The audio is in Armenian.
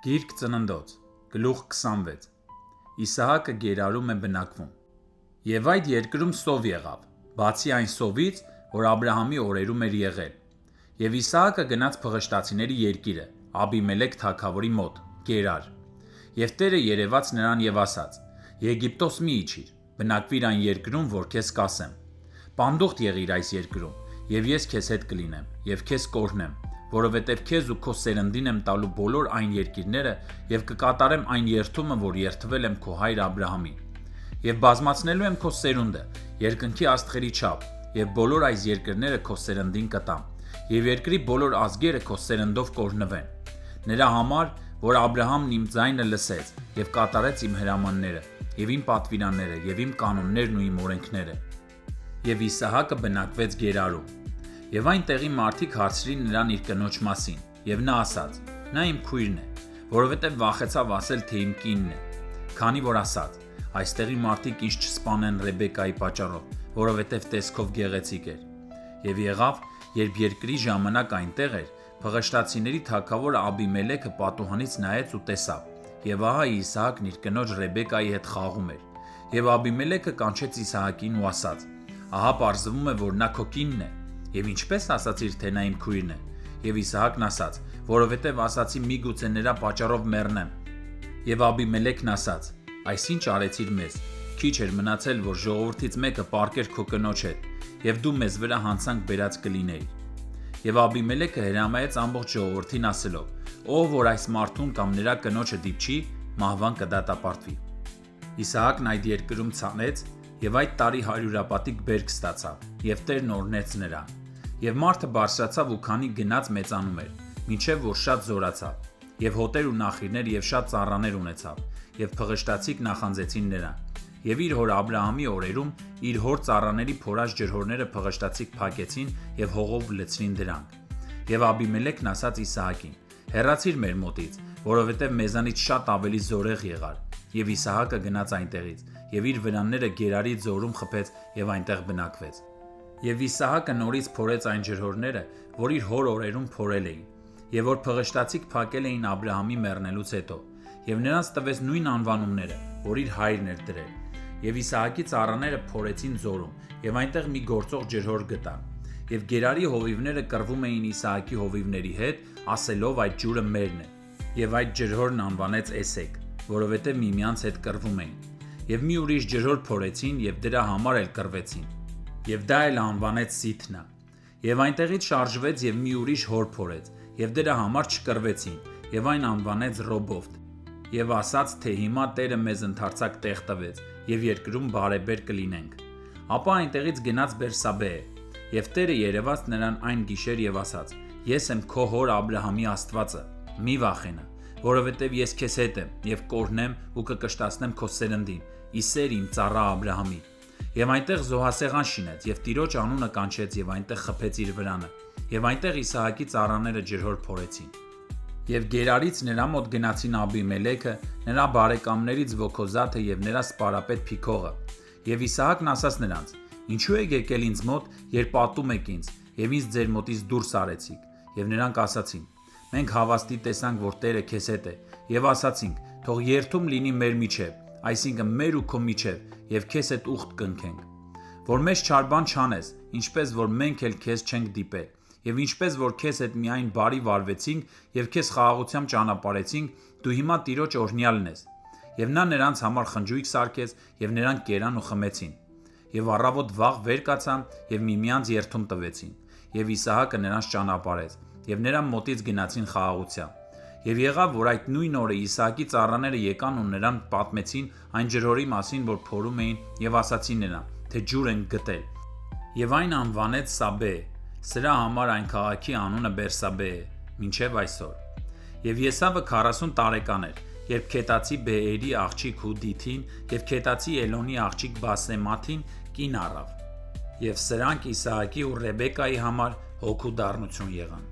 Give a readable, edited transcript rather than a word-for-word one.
Գիրք ծննդոց, գլուխ 26 Իսահակը գերարում է բնակվում Եվ այդ երկրում սով եղավ, բացի այն սովից, որ Աբրահամի օրերում էր եղել Եվ Իսահակը գնաց փղշտացիների երկիրը, Աբիմելեք թագավորի մոտ, Գերար Եվ Տերը երևաց նրան և ասաց. Եգիպտոս մի իջիր, բնակվիր այն երկրում, որ քեզ կասեմ Պանդուխտ եղիր այս երկրում, և ես քեզ հետ կլինեմ, և քեզ կօրհնեմ Որովհետև քեզ ու քո սերնդին եմ տալու բոլոր այն երկիրները և կկատարեմ այն երդումը, որ երդվել եմ քո հայր Աբրահամին Եվ բազմացնելու եմ քո սերունդը, երկնքի աստղերի չափ, և բոլոր այս երկրները քո սերնդին կտամ, և երկրի բոլոր ազգերը քո սերնդով կօրհնվեն Նրա համար, որ Աբրահամն իմ ձայնը լսեց և կատարեց իմ հրամանները, և իմ պատվիրանները, և իմ կանոններն ու իմ օրենքները Եվ Իսահակը բնակվեց Գերարում Եվ այն տեղի մարդիկ հարցրին նրան իր կնոջ մասին, և նա ասաց. Նա իմ քույրն է, որովհետև վախեցավ ասել, թե իմ կինն է, քանի որ ասաց. այստեղի մարդիկ ինձ չսպանեն Ռեբեկայի պատճառով, որովհետև տեսքով գեղեցիկ էր։ Եվ եղավ, երբ երկրի ժամանակ այնտեղ էր, փղշտացիների թագավոր Աբիմելեքը պատուհանից նայեց ու տեսավ, և ահա Իսահակն իր կնոջ Ռեբեկայի հետ խաղում էր։ Եվ Աբիմելեքը կանչեց Իսահակին ու ասաց. Ահա պարզվում է, որ նա քո կինն է։ Եվ ինչպես ասացիր, թե նա իմ քույրն է։ Եվ Իսահակն ասաց. որովհետև ասացի միգուցե նրա պատճառով մեռնեմ։ Եվ Աբիմելեքն ասաց. Այսինչ արեցիր մեզ։ Քիչ էր մնացել, որ ժողովրդից մեկը պառկեր քո կնոջ հետ, և դու մեզ վրա հանցանք բերած կլինեիր։ Եվ Աբիմելեքը հրամայեց ամբողջ ժողովրդին ասելով. Ով որ այս մարդուն կամ նրա կնոջը դիպչի, մահվան կդատապարտվի։ Իսահակն այդ երկրում ցանեց, և այդ տարի հարյուրապատիկ բերք ստացավ, և Տերն օրհնեց նրան։ Եվ մարդը բարձրացավ ու քանի գնաց մեծանում էր, մինչև որ շատ զորացավ, և հոտեր ու նախիրներ և շատ ծառաներ ունեցավ, և փղշտացիք նախանձեցին նրան։ Եվ իր հոր Աբրահամի օրերում իր հոր ծառաների փորած ջրհորները փղշտացիք փակեցին և հողով լցրին դրանք։ Եվ Աբիմելեքն ասաց Իսահակին. Հեռացիր մեր մոտից, որովհետև մեզանից շատ ավելի զորեղ եղար։ Եվ Իսահակը գնաց այնտեղից, և իր վրանները Գերարի ձորում խփեց և այնտեղ բնակվեց։ Եվ Իսահակը նորից փորեց այն ջրհորները, որ իր հոր օրերում փորել էին, և որ փղշտացիք փակել էին Աբրահամի մեռնելուց հետո, և նրանց տվեց նույն անվանումները, որ իր հայրն էր դրել։ Եվ Իսահակի ծառաները փորեցին ձորում, և այնտեղ մի գործող ջրհոր գտան։ Եվ Գերարի հովիվները կռվում էին Իսահակի հովիվների հետ, ասելով այդ ջուրը մերն է։ Եվ այդ ջրհորն անվանեց Էսեկ, որովհետև միմյանց հետ կռվում էին։ Եվ մի ուրիշ ջրհոր փորեցին և դրա համար էլ կռվեցին։ Եվ դա էլ անվանեց Սիթնա։ Եվ այնտեղից շարժվեց և մի ուրիշ հոր փորեց, և դրա համար չկռվեցին, և այն անվանեց Ռոբովտ։ Եվ ասաց, թե հիմա Տերը մեզ ընդարձակ տեղ տվեց, և երկրում բարեբեր կլինենք։ Ապա այնտեղից գնաց Բերսաբեե, և Տերը երևաց նրան այն գիշեր և ասաց. Ես եմ քո հոր Աբրահամի Աստվածը, մի վախենա, որովհետև ես քեզ հետ եմ, և կօրհնեմ ու կկշտացնեմ քո սերնդին, ի սեր իմ ծառա Աբրահամի։ Եվ այնտեղ զոհասեղան շինեց, և Տիրոջ անունը կանչեց և այնտեղ խփեց իր վրանը, և այնտեղ Իսահակի ծառաները ջրհոր փորեցին։ Եվ Գերարից նրա մոտ գնացին Աբիմելեքը, նրա բարեկամներից Վոքոզաթը և նրա սպարապետ Փիքողը։ Եվ Իսահակն ասաց նրանց. Ինչու եք եկել ինձ մոտ, երբ ատում եք ինձ, և ինձ ձեր մոտից դուրս արեցիք։ Եվ նրանք ասացին. Մենք հավաստի տեսանք, որ Տերը քեզ հետ է, և ասացինք. թող երդում լինի մեր միջև, այսինքն մեր ու քո միջև, և քեզ հետ ուխտ կնքենք։ Որ մեզ չար բան չանես, ինչպես որ մենք էլ քեզ չենք դիպել, և ինչպես որ քեզ հետ միայն բարի վարվեցինք և քեզ խաղաղությամբ ճանապարհեցինք, դու հիմա Տիրոջ օրհնյալն ես։ Եվ նա նրանց համար խնջույք սարքեց, և նրանք կերան ու խմեցին։ Եվ առավոտ վաղ վեր կացան և միմյանց երդում տվեցին։ Եվ Իսահակը նրանց ճանապարհեց, և նրա մոտից գնացին խաղաղությամբ։ Եվ եղավ, որ այդ նույն օրը Իսահակի ծառաները եկան ու նրան պատմեցին այն ջրհորի մասին, որ փորում էին, և ասացին նրան, թե ջուր ենք գտել։ Եվ այն անվանեց Սաբեե։ Սրա համար այն քաղաքի անունը Բերսաբեե է, մինչև այսօր։ Եվ Եսավը 40 տարեկան էր, երբ Քետացի Բեերի աղջիկ Հուդիթին և Քետացի Էլոնի աղջիկ Բասեմաթին կին առավ։ Եվ սրանք Իսահակի ու Ռեբեկայի համար հոգու դառնություն եղան։